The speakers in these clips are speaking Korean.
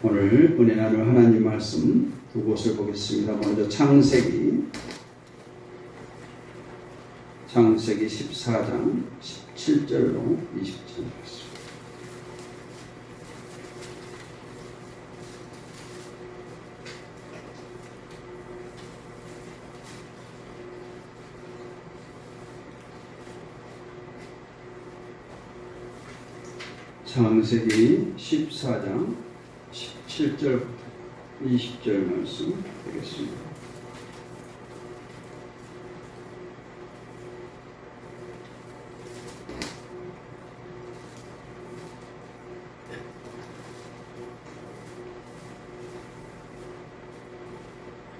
오늘 은혜 나눌 하나님 말씀 두 곳을 보겠습니다. 먼저 창세기 14장 17절로 20절 말씀. 창세기 14장 17절부터 20절 말씀 보겠습니다.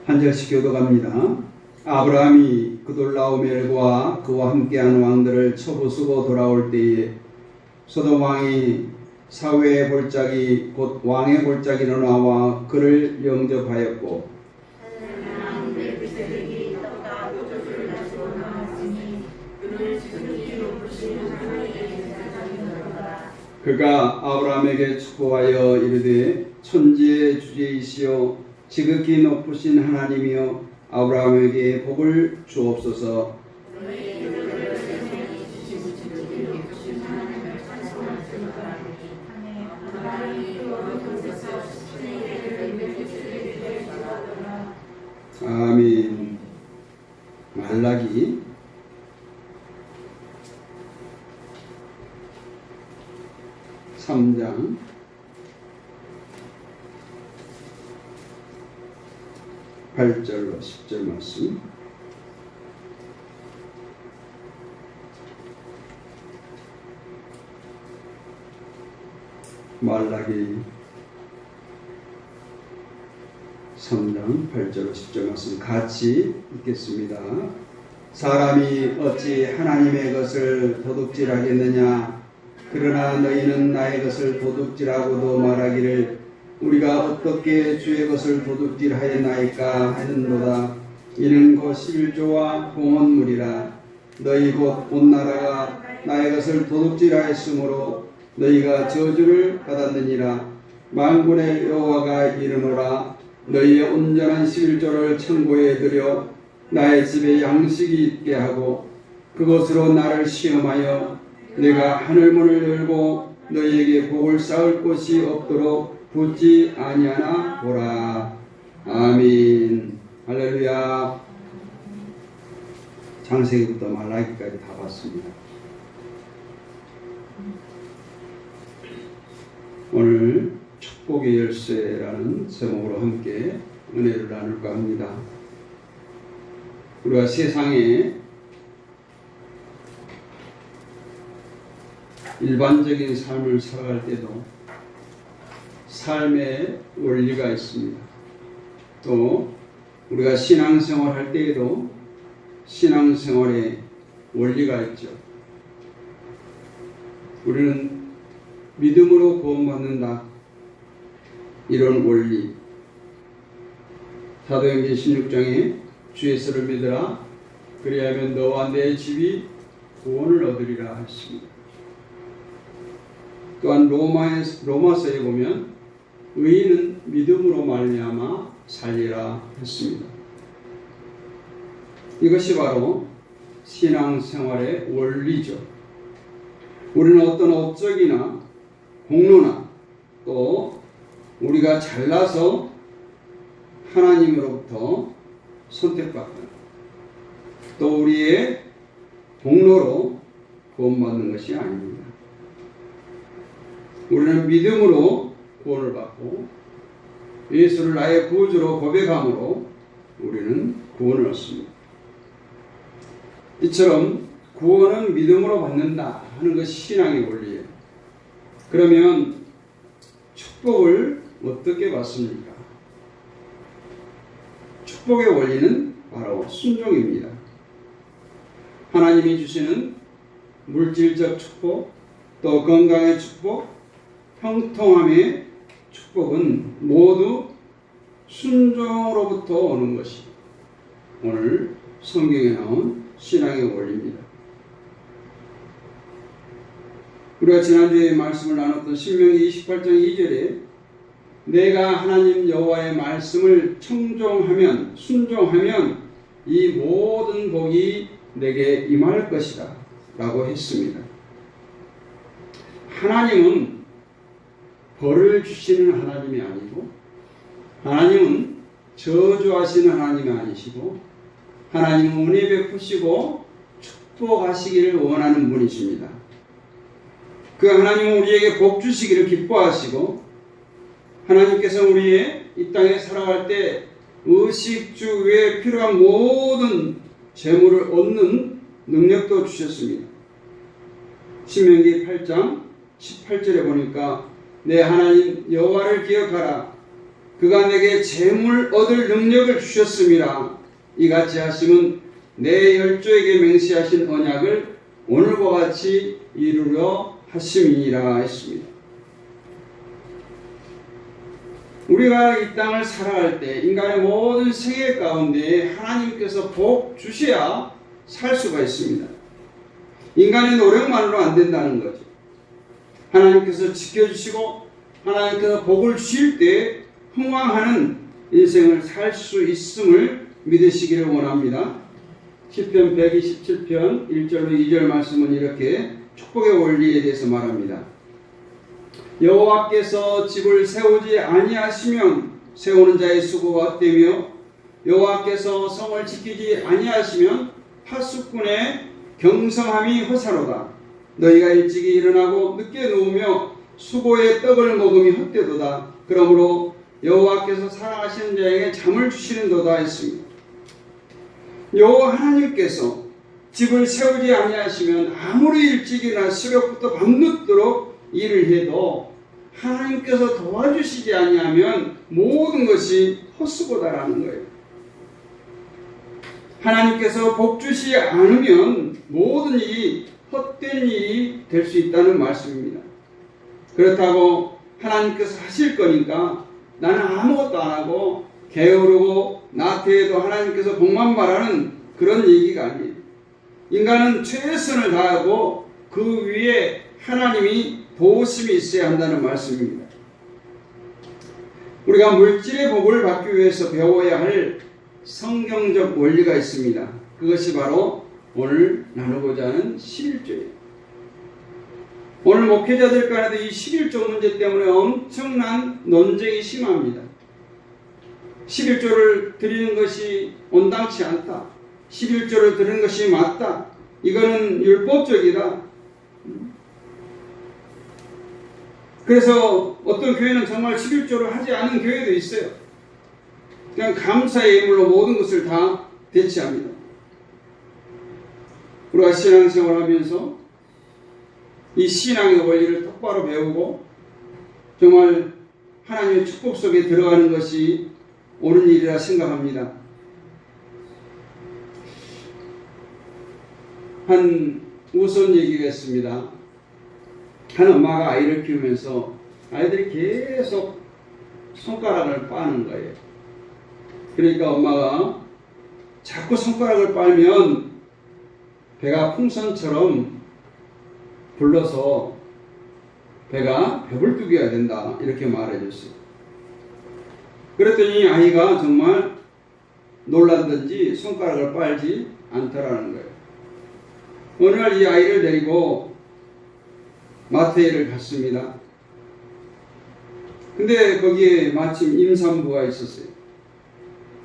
한 절씩 교독합니다. 아브라함이 그돌라오멜과 그와 함께한 왕들을 쳐부수고 돌아올 때에 소돔 왕이 사회의 볼짝이 곧 왕의 볼짝이로 나와 그를 영접하였고 그가 아브라함에게 축복하여 이르되 천지의 주제이시여 지극히 높으신 하나님이여 아브라함에게 복을 주옵소서. 아멘. 말라기 3장 8절로 10절 말씀. 말라기 3장 8절로 10절 말씀 같이 읽겠습니다. 사람이 어찌 하나님의 것을 도둑질하겠느냐? 그러나 너희는 나의 것을 도둑질하고도 말하기를 우리가 어떻게 주의 것을 도둑질하였나이까 하는도다. 이는 곧 11조와 봉헌물이라. 너희 곧 온 나라가 나의 것을 도둑질하였으므로 너희가 저주를 받았느니라. 만군의 여호와가 이르노라. 너희의 온전한 11조를 천고에 드려 나의 집에 양식이 있게 하고 그것으로 나를 시험하여 내가 하늘문을 열고 너희에게 복을 쌓을 곳이 없도록 붙지 아니하나 보라. 아멘. 할렐루야. 창세기부터 말라기까지 다 봤습니다. 오늘 축복의 열쇠라는 제목으로 함께 은혜를 나눌까 합니다. 우리가 세상에 일반적인 삶을 살아갈 때도 삶의 원리가 있습니다. 또 우리가 신앙생활 할 때에도 신앙생활의 원리가 있죠. 우리는 믿음으로 구원받는다. 이런 원리. 사도행전 16장에 주 예수를 믿으라. 그리하면 너와 내 집이 구원을 얻으리라 했습니다. 또한 로마서에 보면 의인은 믿음으로 말미암아 살리라 했습니다. 이것이 바로 신앙생활의 원리죠. 우리는 어떤 업적이나 공로나 또 우리가 잘나서 하나님으로부터 선택받거나 또 우리의 공로로 구원받는 것이 아닙니다. 우리는 믿음으로 구원을 받고 예수를 나의 구주로 고백함으로 우리는 구원을 얻습니다. 이처럼 구원은 믿음으로 받는다 하는 것이 신앙의 원리예요. 그러면 축복을 어떻게 받습니까? 축복의 원리는 바로 순종입니다. 하나님이 주시는 물질적 축복, 또 건강의 축복, 형통함의 축복은 모두 순종으로부터 오는 것이 오늘 성경에 나온 신앙의 원리입니다. 우리가 지난주에 말씀을 나눴던 신명기 28장 2절에 내가 하나님 여호와의 말씀을 청종하면 순종하면 이 모든 복이 내게 임할 것이다 라고 했습니다. 하나님은 벌을 주시는 하나님이 아니고 하나님은 저주하시는 하나님이 아니시고 하나님은 은혜 베푸시고 축복하시기를 원하는 분이십니다. 그 하나님은 우리에게 복 주시기를 기뻐하시고 하나님께서 우리의 이 땅에 살아갈 때 의식주 외에 필요한 모든 재물을 얻는 능력도 주셨습니다. 신명기 8장 18절에 보니까 내 하나님 여호와를 기억하라. 그가 내게 재물 얻을 능력을 주셨음이라. 이같이 하심은 내 열조에게 맹세하신 언약을 오늘과 같이 이루려 하심이니라 했습니다. 우리가 이 땅을 살아갈 때 인간의 모든 생애 가운데 하나님께서 복 주셔야 살 수가 있습니다. 인간의 노력만으로 안 된다는 거죠. 하나님께서 지켜주시고 하나님께서 복을 주실 때 흥왕하는 인생을 살 수 있음을 믿으시기를 원합니다. 시편 127편 1절로 2절 말씀은 이렇게 축복의 원리에 대해서 말합니다. 여호와께서 집을 세우지 아니하시면 세우는 자의 수고가 헛되며 여호와께서 성을 지키지 아니하시면 파수꾼의 경성함이 허사로다. 너희가 일찍이 일어나고 늦게 누우며 수고의 떡을 먹음이 헛되도다. 그러므로 여호와께서 사랑하시는 자에게 잠을 주시는도다 했습니다. 여호와 하나님께서 집을 세우지 아니하시면 아무리 일찍 일어나 새벽부터 밤늦도록 일을 해도 하나님께서 도와주시지 아니하면 모든 것이 헛수고다라는 거예요. 하나님께서 복 주시지 않으면 모든 일이 헛된 일이 될 수 있다는 말씀입니다. 그렇다고 하나님께서 하실 거니까 나는 아무것도 안 하고 게으르고 나태해도 하나님께서 복만 바라는 그런 얘기가 아니에요. 인간은 최선을 다하고 그 위에 하나님이 도우심이 있어야 한다는 말씀입니다. 우리가 물질의 복을 받기 위해서 배워야 할 성경적 원리가 있습니다. 그것이 바로 오늘 나누고자 하는 11조예요. 오늘 목회자들 간에도 이 11조 문제 때문에 엄청난 논쟁이 심합니다. 11조를 드리는 것이 온당치 않다. 11조를 드리는 것이 맞다. 이거는 율법적이다. 그래서 어떤 교회는 정말 11조를 하지 않은 교회도 있어요. 그냥 감사의 예물로 모든 것을 다 대체합니다. 우리가 신앙생활을 하면서 이 신앙의 원리를 똑바로 배우고 정말 하나님의 축복 속에 들어가는 것이 옳은 일이라 생각합니다. 한 우스운 얘기가 있습니다. 한 엄마가 아이를 키우면서 아이들이 계속 손가락을 빠는 거예요. 그러니까 엄마가 자꾸 손가락을 빨면 배가 풍선처럼 불러서 배가 배불뚝이어야 된다 이렇게 말해줬어요. 그랬더니 아이가 정말 놀랐든지 손가락을 빨지 않더라는 거예요. 어느 날 이 아이를 데리고 마트에를 갔습니다. 근데 거기에 마침 임산부가 있었어요.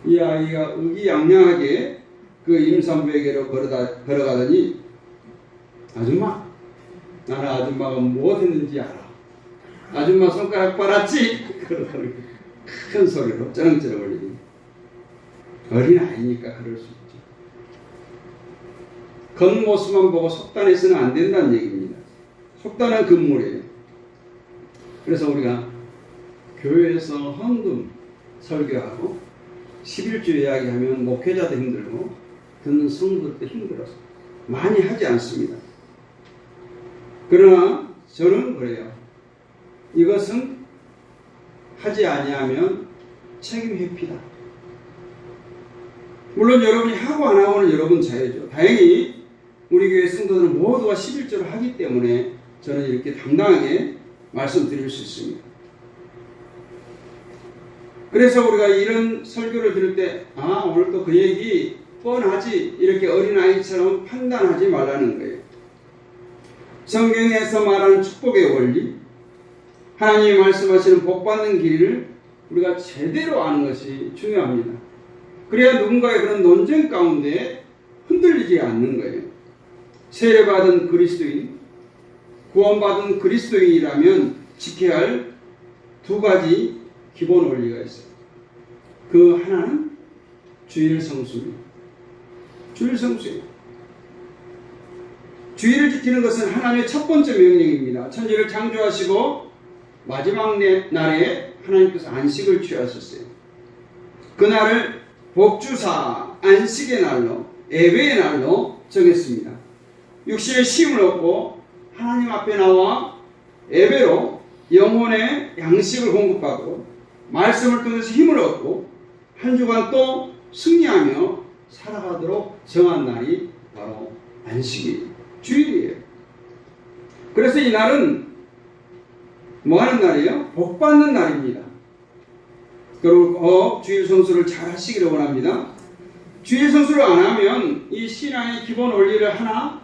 이 아이가 의기양양하게 그 임산부에게로 걸어가더니 아줌마, 나는 아줌마가 무엇 했는지 알아. 아줌마 손가락 빨았지? 그러더니 큰 소리로 쩌렁쩌렁 울리니 어린 아이니까 그럴 수 있죠. 겉모습만 보고 속단해서는 안 된다는 얘기입니다. 속단은 금물이에요. 그래서 우리가 교회에서 헌금 설교하고 11조 이야기하면 목회자도 힘들고 듣는 성도들도 힘들어서 많이 하지 않습니다. 그러나 저는 그래요. 이것은 하지 아니하면 책임 회피다. 물론 여러분이 하고 안 하고는 여러분 자유죠. 다행히 우리 교회 성도들은 모두가 11조를 하기 때문에 저는 이렇게 당당하게 말씀드릴 수 있습니다. 그래서 우리가 이런 설교를 들을 때 오늘 또 그 얘기 뻔하지 이렇게 어린아이처럼 판단하지 말라는 거예요. 성경에서 말하는 축복의 원리, 하나님이 말씀하시는 복받는 길을 우리가 제대로 아는 것이 중요합니다. 그래야 누군가의 그런 논쟁 가운데 흔들리지 않는 거예요. 세례받은 그리스도인, 구원받은 그리스도인이라면 지켜야 할 두 가지 기본 원리가 있어요. 그 하나는 주일 성수입니다. 주일 성수예요. 주일을 지키는 것은 하나님의 첫 번째 명령입니다. 천지를 창조하시고 마지막 날에 하나님께서 안식을 취하셨어요. 그날을 복주사 안식의 날로, 예배의 날로 정했습니다. 육신의 쉼을 얻고 하나님 앞에 나와 예배로 영혼의 양식을 공급받고 말씀을 통해서 힘을 얻고 한 주간 또 승리하며 살아가도록 정한 날이 바로 안식이 주일이에요. 그래서 이 날은 뭐 하는 날이에요? 복 받는 날입니다. 그리고 주일 성수를 잘 하시기를 원합니다. 주일 성수를 안 하면 이 신앙의 기본 원리를 하나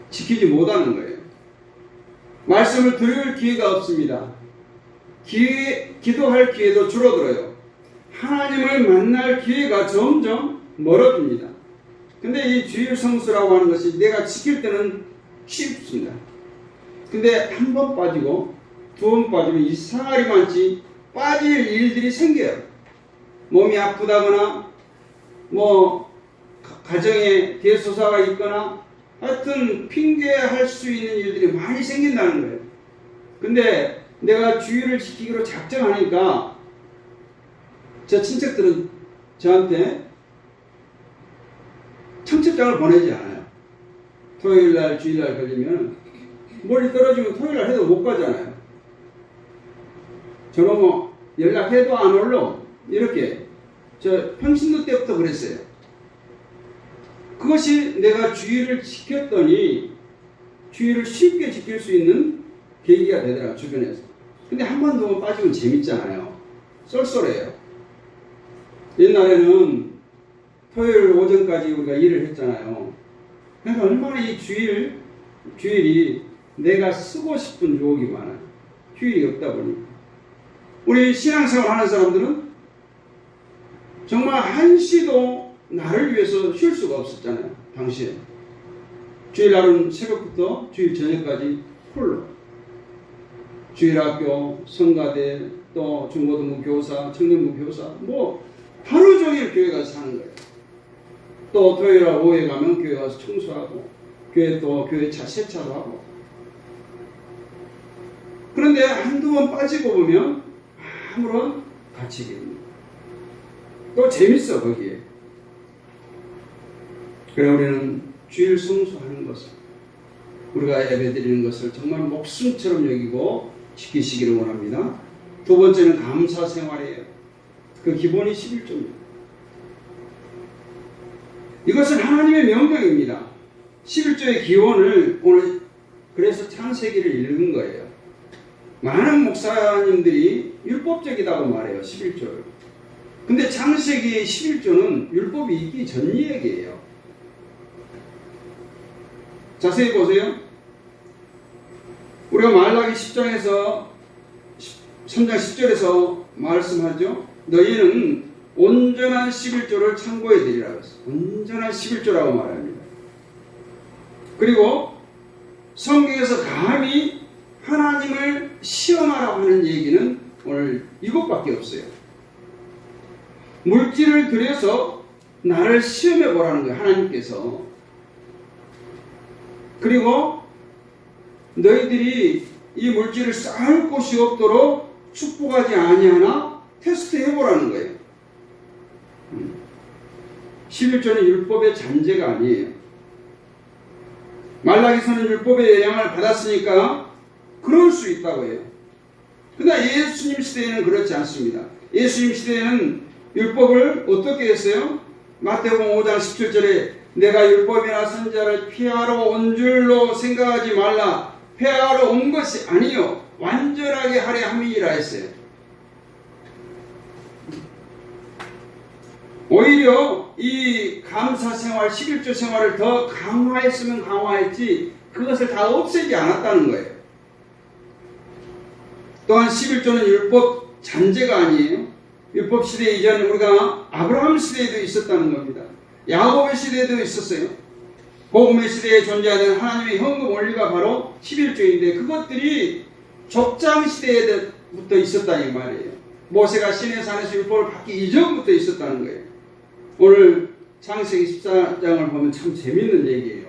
지키지 못하는 거예요. 말씀을 들을 기회가 없습니다. 기도할 기회도 줄어들어요. 하나님을 만날 기회가 점점 멀어집니다. 근데 이 주일 성수라고 하는 것이 내가 지킬 때는 쉽습니다. 근데 한 번 빠지고 두 번 빠지면 이상하리 많지 빠질 일들이 생겨요. 몸이 아프다거나 뭐 가정에 대소사가 있거나 하여튼 핑계할 수 있는 일들이 많이 생긴다는 거예요. 근데 내가 주일을 지키기로 작정하니까 저 친척들은 저한테 청첩장을 보내지 않아요. 토요일날 주일날 걸리면 멀리 떨어지면 토요일날 해도 못 가잖아요. 저는 뭐 연락해도 안 올러 이렇게 저 평신도 때부터 그랬어요. 그것이 내가 주일을 지켰더니 주일을 쉽게 지킬 수 있는 계기가 되더라 주변에서. 근데 한 번 더 빠지면 재밌잖아요. 쏠쏠해요. 옛날에는 토요일 오전까지 우리가 일을 했잖아요. 그러니까 얼마나 이 주일이 내가 쓰고 싶은 유혹이 많아요. 휴일이 없다 보니까. 우리 신앙생활 하는 사람들은 정말 한시도 나를 위해서 쉴 수가 없었잖아요. 당시에. 주일날은 새벽부터 주일 저녁까지 홀로. 주일학교, 성가대, 또 중고등부 교사, 청년부 교사, 뭐 하루 종일 교회 가서 사는 거예요. 또 토요일날 오후에 가면 교회 가서 청소하고, 교회 또 교회 차 세차도 하고. 그런데 한두 번 빠지고 보면 아무런 가치가 없는. 또 재밌어 거기에. 그래 우리는 주일 성수하는 것을, 우리가 예배드리는 것을 정말 목숨처럼 여기고 지키시기를 원합니다. 두 번째는 감사 생활이에요. 그 기본이 11조입니다. 이것은 하나님의 명령입니다. 11조의 기원을 오늘 그래서 창세기를 읽은 거예요. 많은 목사님들이 율법적이라고 말해요. 11조를. 근데 창세기 11조는 율법이 있기 전 얘기예요. 자세히 보세요. 우리가 말라기 10장에서 3장 10절에서 말씀하죠. 너희는 온전한 11조를 참고해 드리라고 했어요. 온전한 11조라고 말합니다. 그리고 성경에서 감히 하나님을 시험하라고 하는 얘기는 오늘 이것밖에 없어요. 물질을 들여서 나를 시험해 보라는 거예요. 하나님께서. 그리고 너희들이 이 물질을 쌓을 곳이 없도록 축복하지 아니하나 테스트 해보라는 거예요. 11조는 율법의 잔재가 아니에요. 말라기서는 율법의 영향을 받았으니까 그럴 수 있다고 해요. 그러나 예수님 시대에는 그렇지 않습니다. 예수님 시대에는 율법을 어떻게 했어요? 마태복음 5장 17절에 내가 율법이나 선지자를 폐하러 온 줄로 생각하지 말라. 폐하러 온 것이 아니요 완전하게 하려 함이니라 했어요. 오히려 이 감사 생활, 11조 생활을 더 강화했으면 강화했지 그것을 다 없애지 않았다는 거예요. 또한 11조는 율법 잔재가 아니에요. 율법 시대 이전에 우리가 아브라함 시대에도 있었다는 겁니다. 야곱의 시대에도 있었어요. 복음의 시대에 존재하는 하나님의 헌금 원리가 바로 11조인데 그것들이 족장 시대에부터 있었다 이 말이에요. 모세가 시내산에서 율법을 받기 이전부터 있었다는 거예요. 오늘 창세기 14장을 보면 참 재밌는 얘기예요.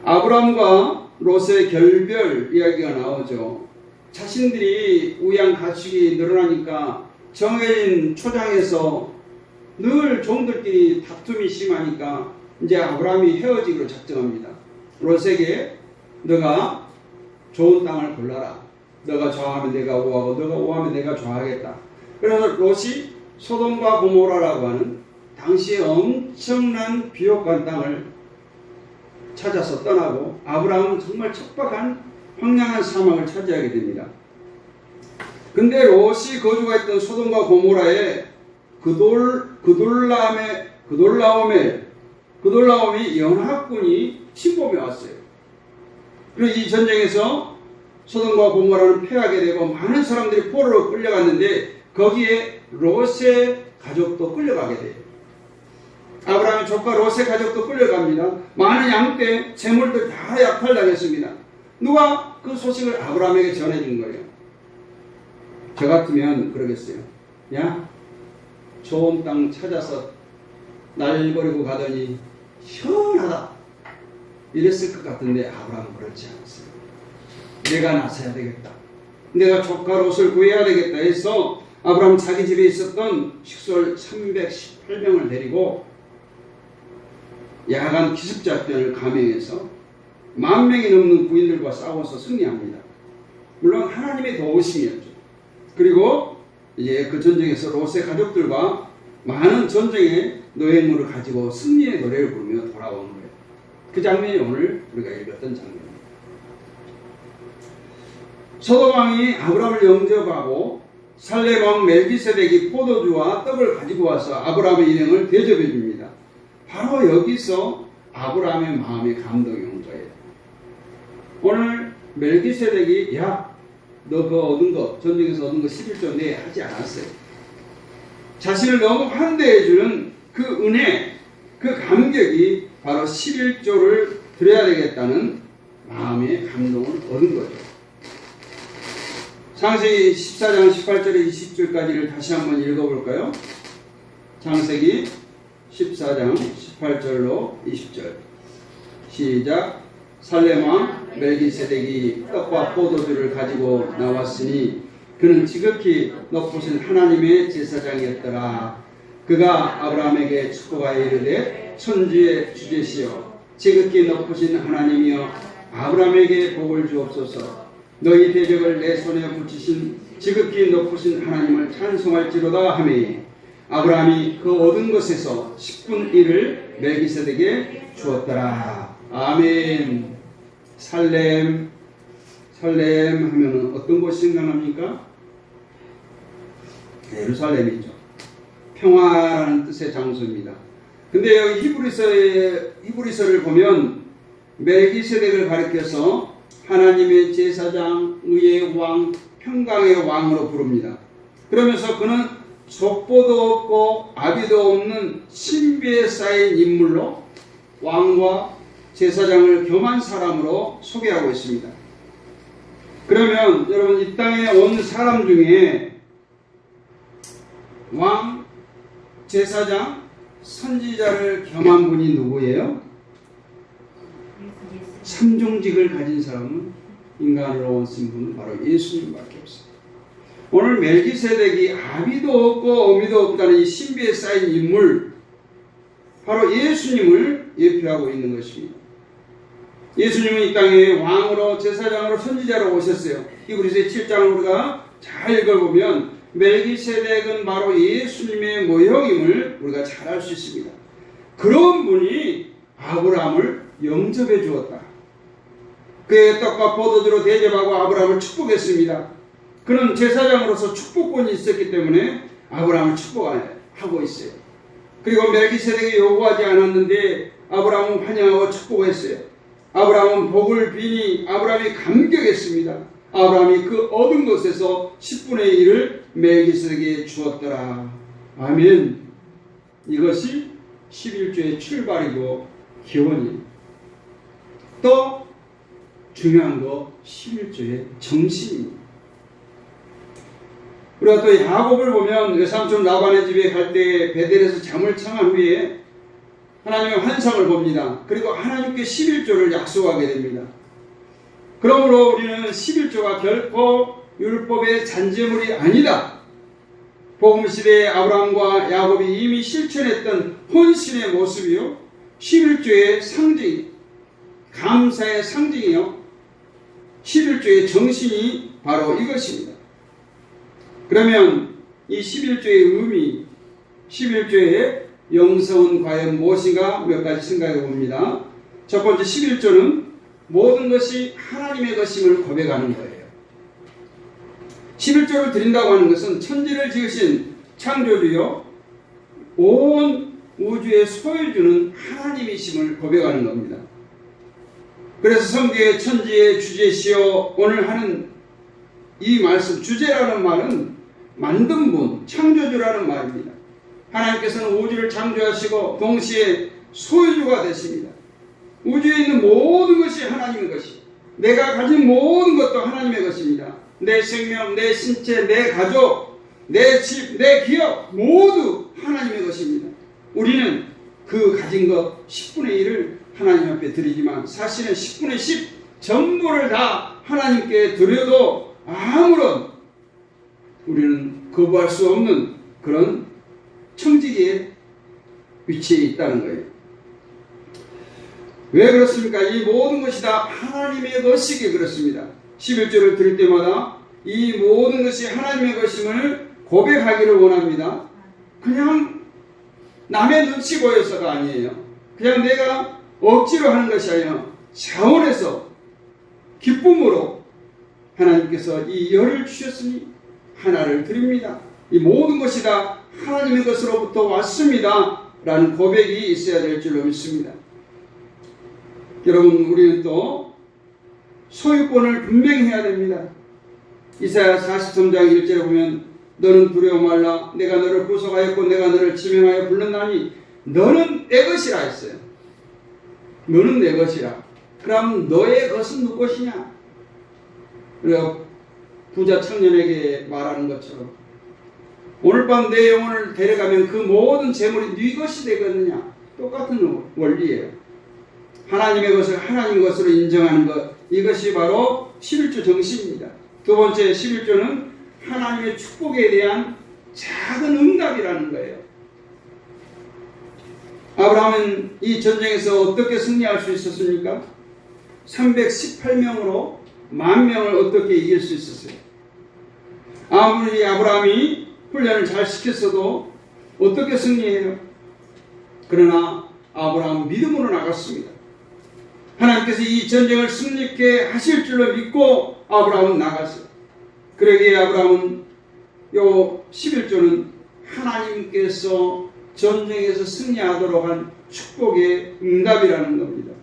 아브라함과 롯의 결별 이야기가 나오죠. 자신들이 우양 가축이 늘어나니까 정해진 초장에서 늘 종들끼리 다툼이 심하니까 이제 아브라함이 헤어지기로 작정합니다. 롯에게 너가 좋은 땅을 골라라. 너가 좋아하면 내가 우하고 너가 우하면 내가 좋아하겠다. 그래서 롯이 소돔과 고모라라고 하는 당시에 엄청난 비옥한 땅을 찾아서 떠나고 아브라함은 정말 척박한 황량한 사막을 차지하게 됩니다. 근데 롯이 거주했던 소돔과 고모라에 그돌라오멜 연합군이 침범해 왔어요. 그리고 이 전쟁에서 소돔과 고모라는 패하게 되고 많은 사람들이 포로로 끌려갔는데 거기에 롯의 가족도 끌려가게 돼요. 아브라함의 조카 롯의 가족도 끌려갑니다. 많은 양떼, 재물들 다 약탈당했습니다. 누가 그 소식을 아브라함에게 전해준 거예요. 저 같으면 그러겠어요. 야, 좋은 땅 찾아서 날버리고 가더니 시원하다 이랬을 것 같은데 아브라함은 그렇지 않았어요. 내가 나서야 되겠다. 내가 조카 롯을 구해야 되겠다 해서 아브라함은 자기 집에 있었던 식솔 318명을 데리고 야간 기습작전을 감행해서 10,000명이 넘는 부인들과 싸워서 승리합니다. 물론 하나님의 도우심이었죠. 그리고 이제 그 전쟁에서 롯의 가족들과 많은 전쟁의 노획물을 가지고 승리의 노래를 부르며 돌아오는 거예요. 그 장면이 오늘 우리가 읽었던 장면입니다. 소돔 왕이 아브라함을 영접하고 살렘 왕 멜기세덱이 포도주와 떡을 가지고 와서 아브라함의 일행을 대접해 줍니다. 바로 여기서 아브라함의 마음에 감동이 온 거예요. 오늘 멜기세덱이 야, 너 그거 얻은 거, 전쟁에서 얻은 거 11조 내 하지 않았어요. 자신을 너무 환대해 주는 그 은혜, 그 감격이 바로 11조를 드려야 되겠다는 마음의 감동을 얻은 거죠. 창세기 14장 18절에 20절까지를 다시 한번 읽어볼까요? 창세기 14장 18절로 20절 시작. 살렘왕 멜기세덱이 떡과 포도주를 가지고 나왔으니 그는 지극히 높으신 하나님의 제사장이었더라. 그가 아브라함에게 축복하여 이르되 천지의 주제시여 지극히 높으신 하나님이여 아브라함에게 복을 주옵소서. 너희 대적을 내 손에 붙이신 지극히 높으신 하나님을 찬송할지로다 하매 아브라함이 그 얻은 것에서 10분 1을 멜기세덱에게 주었더라. 아멘. 살렘 하면 어떤 곳이 생각납니까? 예루살렘이죠. 평화라는 뜻의 장소입니다. 근데 여기 히브리서를 보면 멜기세덱을 가리켜서 하나님의 제사장, 의의 왕, 평강의 왕으로 부릅니다. 그러면서 그는 족보도 없고 아비도 없는 신비에 쌓인 인물로 왕과 제사장을 겸한 사람으로 소개하고 있습니다. 그러면 여러분 이 땅에 온 사람 중에 왕, 제사장, 선지자를 겸한 분이 누구예요? 삼종직을 가진 사람은 인간으로 오신 분은 바로 예수님밖에 없습니다. 오늘 멜기세덱이 아비도 없고 어미도 없다는 이 신비에 쌓인 인물 바로 예수님을 예표하고 있는 것입니다. 예수님은 이 땅에 왕으로 제사장으로 선지자로 오셨어요. 히브리서 7장을 우리가 잘 읽어보면 멜기세덱은 바로 예수님의 모형임을 우리가 잘 알 수 있습니다. 그런 분이 아브라함을 영접해 주었다. 그의 떡과 포도주로 대접하고 아브라함을 축복했습니다. 그는 제사장으로서 축복권이 있었기 때문에 아브라함을 축복하고 있어요. 그리고 멜기세덱이 요구하지 않았는데 아브라함은 환영하고 축복했어요. 아브라함은 복을 비니 아브라함이 감격했습니다. 아브라함이 그 얻은 것에서 10분의 1을 멜기세덱에게 주었더라. 아멘. 이것이 11조의 출발이고 기원이에요. 또 중요한 거 11조의 정신입니다. 우리가 또 야곱을 보면 외삼촌 라반의 집에 갈 때 베델에서 잠을 청한 후에 하나님의 환상을 봅니다. 그리고 하나님께 11조를 약속하게 됩니다. 그러므로 우리는 11조가 결코 율법의 잔재물이 아니다. 복음시대의 아브라함과 야곱이 이미 실천했던 헌신의 모습이요, 11조의 상징, 감사의 상징이요, 11조의 정신이 바로 이것입니다. 그러면 이 11조의 의미, 11조의 영성은 과연 무엇인가 몇 가지 생각해 봅니다. 첫 번째, 11조는 모든 것이 하나님의 것임을 고백하는 거예요. 11조를 드린다고 하는 것은 천지를 지으신 창조주요, 온 우주의 소유주는 하나님이심을 고백하는 겁니다. 그래서 성경의 천지의 주제시요, 오늘 하는 이 말씀, 주제라는 말은 만든 분, 창조주라는 말입니다. 하나님께서는 우주를 창조하시고 동시에 소유주가 되십니다. 우주에 있는 모든 것이 하나님의 것이, 내가 가진 모든 것도 하나님의 것입니다. 내 생명, 내 신체, 내 가족, 내 집, 내 기업 모두 하나님의 것입니다. 우리는 그 가진 것 10분의 1을 하나님 앞에 드리지만 사실은 10분의 10 전부를 다 하나님께 드려도 아무런 우리는 거부할 수 없는 그런 청지기의 위치에 있다는 거예요. 왜 그렇습니까? 이 모든 것이 다 하나님의 것이기에 그렇습니다. 11조를 드릴 때마다 이 모든 것이 하나님의 것임을 고백하기를 원합니다. 그냥 남의 눈치 보여서가 아니에요. 그냥 내가 억지로 하는 것이 아니라 자원해서 기쁨으로 하나님께서 이 열을 주셨으니 하나를 드립니다. 이 모든 것이 다 하나님의 것으로부터 왔습니다 라는 고백이 있어야 될 줄로 믿습니다. 여러분, 우리는 또 소유권을 분명히 해야 됩니다. 이사야 43장 1절에 보면 너는 두려워 말라, 내가 너를 구속하였고 내가 너를 지명하여 불렀나니 너는 내 것이라 했어요. 너는 내 것이라. 그럼 너의 것은 누구 것이냐? 우리가 부자 청년에게 말하는 것처럼 오늘 밤 내 영혼을 데려가면 그 모든 재물이 네 것이 되겠느냐? 똑같은 원리예요. 하나님의 것을 하나님 것으로 인정하는 것, 이것이 바로 11조 정신입니다. 두 번째, 11조는 하나님의 축복에 대한 작은 응답이라는 거예요. 아브라함은 이 전쟁에서 어떻게 승리할 수 있었습니까? 318명으로 10,000명을 어떻게 이길 수 있었어요? 아무리 아브라함이 훈련을 잘 시켰어도 어떻게 승리해요? 그러나 아브라함은 믿음으로 나갔습니다. 하나님께서 이 전쟁을 승리케 하실 줄로 믿고 아브라함은 나갔어요. 그러기에 아브라함은 요 11조는 하나님께서 전쟁에서 승리하도록 한 축복의 응답이라는 겁니다.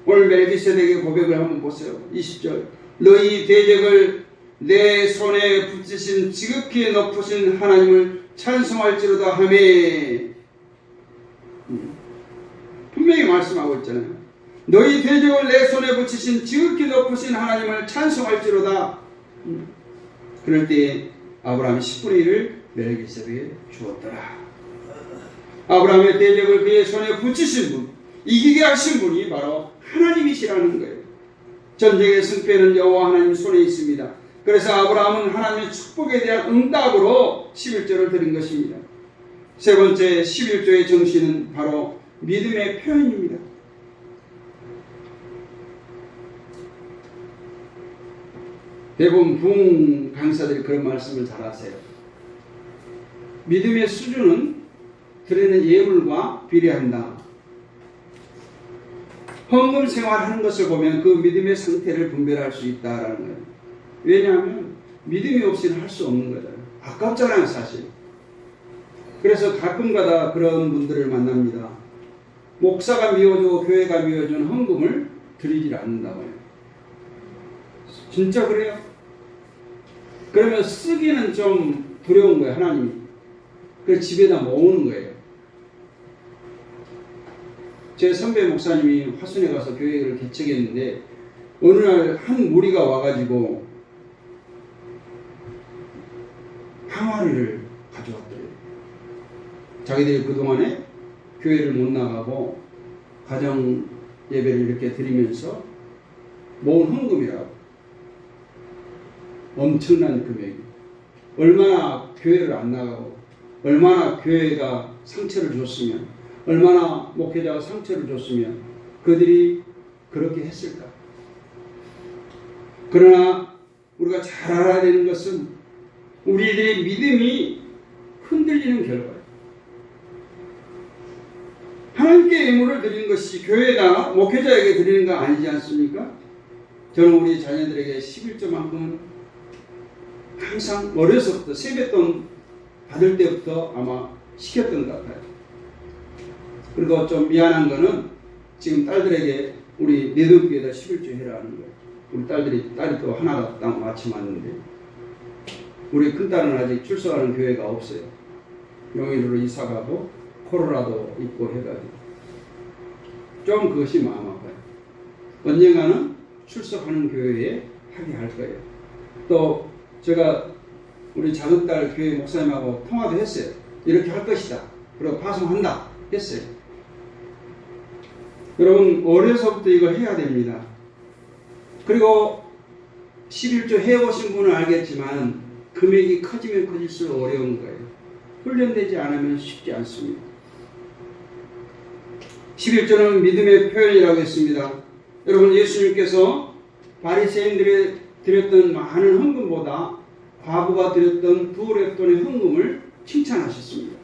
오늘 멜기세덱의 고백을 한번 보세요. 20절. 너희 대적을 내 손에 붙이신 지극히 높으신 하나님을 찬송할지로다 하매. 분명히 말씀하고 있잖아요. 너희 대적을 내 손에 붙이신 지극히 높으신 하나님을 찬송할지로다. 그럴 때 아브라함이 10분의 1을 멜기세덱에게 주었더라. 아브라함의 대적을 그의 손에 붙이신 분, 이기게 하신 분이 바로 하나님이시라는 거예요. 전쟁의 승패는 여호와 하나님 손에 있습니다. 그래서 아브라함은 하나님의 축복에 대한 응답으로 11조를 드린 것입니다. 세 번째, 11조의 정신은 바로 믿음의 표현입니다. 대부분 부흥 강사들이 그런 말씀을 잘 하세요. 믿음의 수준은 드리는 예물과 비례한다. 헌금 생활하는 것을 보면 그 믿음의 상태를 분별할 수 있다라는 거예요. 왜냐하면 믿음이 없이는 할 수 없는 거잖아요. 아깝잖아요, 사실. 그래서 가끔가다 그런 분들을 만납니다. 목사가 미워주고 교회가 미워주는 헌금을 드리질 않는다고요. 진짜 그래요? 그러면 쓰기는 좀 두려운 거예요, 하나님이. 그래서 집에다 모으는 거예요. 제 선배 목사님이 화순에 가서 교회를 개척했는데 어느 날 한 무리가 와가지고 항아리를 가져왔더래요. 자기들이 그동안에 교회를 못 나가고 가정 예배를 이렇게 드리면서 모은 헌금이라고. 엄청난 금액이. 얼마나 교회를 안 나가고 얼마나 교회가 상처를 줬으면 얼마나 목회자가 상처를 줬으면 그들이 그렇게 했을까. 그러나 우리가 잘 알아야 되는 것은 우리들의 믿음이 흔들리는 결과예요. 하나님께 예물을 드리는 것이 교회나 목회자에게 드리는 거 아니지 않습니까? 저는 우리 자녀들에게 11조만큼은 항상 어려서부터 세뱃돈 받을 때부터 아마 시켰던 것 같아요. 그리고 좀 미안한 거는 지금 딸들에게 우리 내돈교회에다 11조 해라 하는 거예요. 우리 딸이 또 하나가 딱 마침 왔는데 우리 큰딸은 아직 출석하는 교회가 없어요. 용인으로 이사가고 코로나도 있고 해가지고 좀 그것이 마음 아파요. 언젠가는 출석하는 교회에 하게 할 거예요. 또 제가 우리 작은딸 교회 목사님하고 통화도 했어요. 이렇게 할 것이다. 그리고 파송한다 했어요. 여러분 어려서부터 이걸 해야 됩니다. 그리고 11조 해오신 분은 알겠지만 금액이 커지면 커질수록 어려운 거예요. 훈련되지 않으면 쉽지 않습니다. 11조는 믿음의 표현이라고 했습니다. 여러분 예수님께서 바리새인들이 드렸던 많은 헌금보다 과부가 드렸던 2렙돈의 헌금을 칭찬하셨습니다.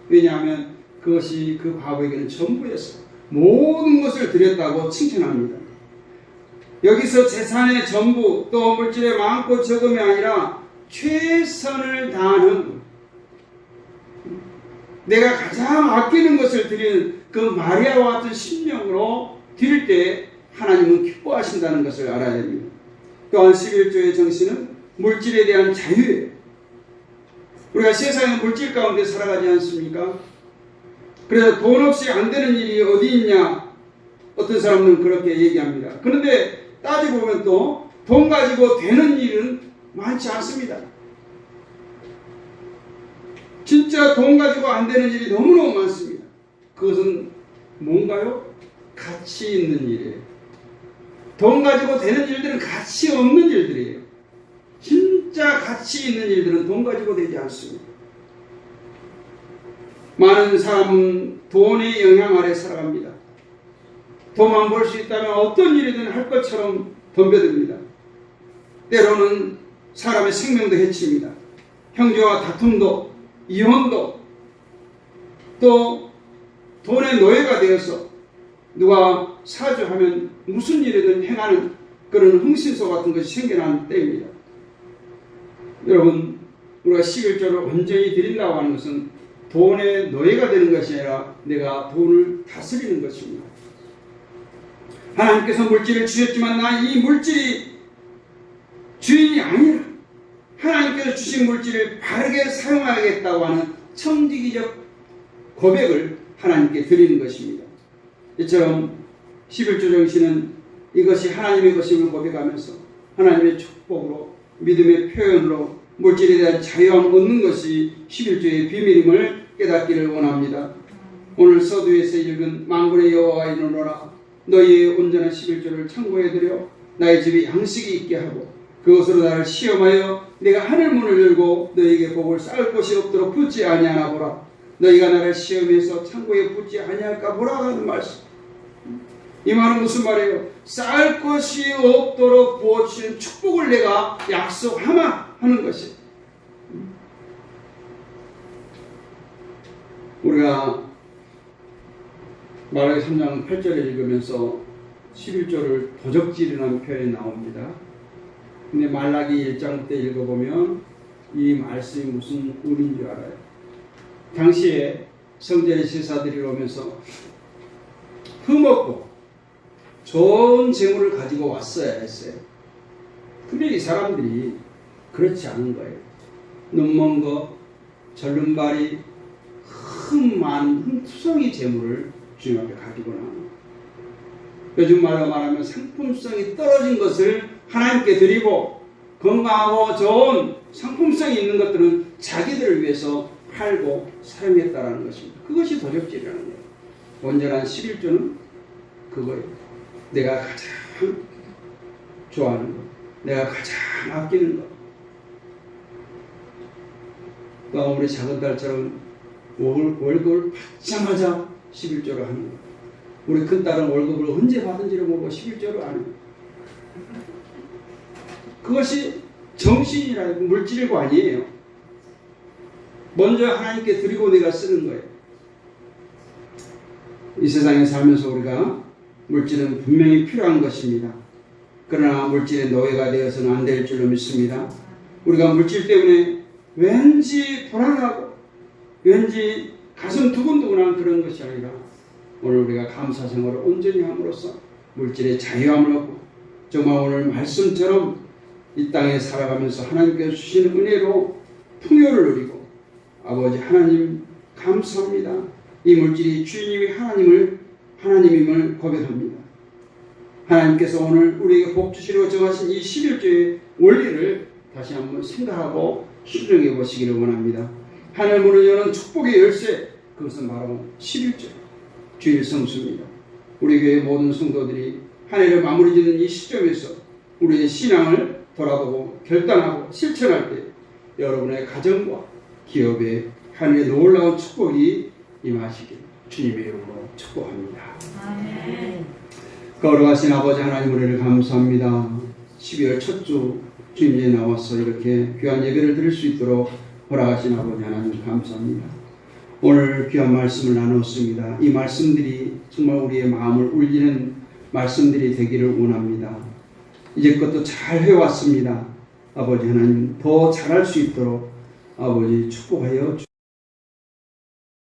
왜냐하면 그것이 그 과부에게는 전부였어요. 모든 것을 드렸다고 칭찬합니다. 여기서 재산의 전부 또 물질의 많고 적음이 아니라 최선을 다하는 내가 가장 아끼는 것을 드리는 그 마리아와 같은 심령으로 드릴 때 하나님은 기뻐하신다는 것을 알아야 됩니다. 또한 11조의 정신은 물질에 대한 자유예요. 우리가 세상의 물질 가운데 살아가지 않습니까? 그래서 돈 없이 안 되는 일이 어디 있냐? 어떤 사람들은 그렇게 얘기합니다. 그런데 따지고 보면 또 돈 가지고 되는 일은 많지 않습니다. 진짜 돈 가지고 안 되는 일이 너무너무 많습니다. 그것은 뭔가요? 가치 있는 일이에요. 돈 가지고 되는 일들은 가치 없는 일들이에요. 진짜 가치 있는 일들은 돈 가지고 되지 않습니다. 많은 사람은 돈의 영향 아래 살아갑니다. 돈만 벌 수 있다면 어떤 일이든 할 것처럼 덤벼듭니다. 때로는 사람의 생명도 해칩니다. 형제와 다툼도, 이혼도, 또 돈의 노예가 되어서 누가 사주하면 무슨 일이든 행하는 그런 흥신소 같은 것이 생겨나는 때입니다. 여러분, 우리가 11조를 온전히 드린다고 하는 것은 돈의 노예가 되는 것이 아니라 내가 돈을 다스리는 것입니다. 하나님께서 물질을 주셨지만 나 이 물질이 주인이 아니라 하나님께서 주신 물질을 바르게 사용하겠다고 하는 청지기적 고백을 하나님께 드리는 것입니다. 이처럼 11조 정신은 이것이 하나님의 것임을 고백하면서 하나님의 축복으로 믿음의 표현으로 물질에 대한 자유함을 얻는 것이 11조의 비밀임을 깨닫기를 원합니다. 오늘 서두에서 읽은 만군의 여호와가 이르노라 너희의 온전한 11조를 창고에 들여 나의 집에 양식이 있게 하고 그것으로 나를 시험하여 내가 하늘문을 열고 너희에게 복을 쌓을 곳이 없도록 붙지 아니하나 보라. 너희가 나를 시험해서 창고에 붙지 아니할까 보라 하는 말씀. 이 말은 무슨 말이에요? 쌓을 것이 없도록 부어주신 축복을 내가 약속하마 하는 것이. 우리가 말라기 3장 8절을 읽으면서 11조를 도적질이라는 표현이 나옵니다. 근데 말라기 1장부터 읽어보면 이 말씀이 무슨 의미인 줄 알아요? 당시에 성전에 제사드리러 오면서 흠없고 좋은 재물을 가지고 왔어야 했어요. 근데 이 사람들이 그렇지 않은 거예요. 눈먼 거, 절름발이 흠투성이 재물을 주님 앞에 가지고 나오는 거예요. 요즘 말로 말하면 상품성이 떨어진 것을 하나님께 드리고 건강하고 좋은 상품성이 있는 것들은 자기들을 위해서 팔고 사용했다라는 것입니다. 그것이 도적질이라는 거예요. 온전한 11조는 그거예요. 내가 가장 좋아하는 것, 내가 가장 아끼는 것. 또 우리 작은 딸처럼 월급을 받자마자 11조를 하는 것. 우리 큰 딸은 월급을 언제 받은지를 모르고 11조를 안 해요. 그것이 정신이라고 물질이고 아니에요. 먼저 하나님께 드리고 내가 쓰는 거예요. 이 세상에 살면서 우리가 물질은 분명히 필요한 것입니다. 그러나 물질의 노예가 되어서는 안 될 줄로 믿습니다. 우리가 물질 때문에 왠지 불안하고 왠지 가슴 두근두근한 그런 것이 아니라 오늘 우리가 감사 생활을 온전히 함으로써 물질의 자유함을 얻고 정말 오늘 말씀처럼 이 땅에 살아가면서 하나님께서 주신 은혜로 풍요를 누리고 아버지 하나님 감사합니다. 이 물질이 주인님이 하나님임을 고백합니다. 하나님께서 오늘 우리에게 복 주시려고 정하신 이 11조의 원리를 다시 한번 생각하고 수정해 보시기를 원합니다. 하늘 문을 여는 축복의 열쇠, 그것은 바로 11조 주일 성수입니다. 우리 교회 모든 성도들이 한 해를 마무리 짓는 이 시점에서 우리의 신앙을 돌아보고 결단하고 실천할 때 여러분의 가정과 기업에 하늘의 놀라운 축복이 임하시길 주님의 이름으로 축복합니다. 아멘. 거룩하신 아버지 하나님, 우리를 감사합니다. 12월 첫 주 주님께 나와서 이렇게 귀한 예배를 드릴 수 있도록 허락하신 아버지 하나님 감사합니다. 오늘 귀한 말씀을 나눴습니다. 이 말씀들이 정말 우리의 마음을 울리는 말씀들이 되기를 원합니다. 이제껏도 잘 해왔습니다. 아버지 하나님 더 잘할 수 있도록 아버지 축복하여 주시옵소서.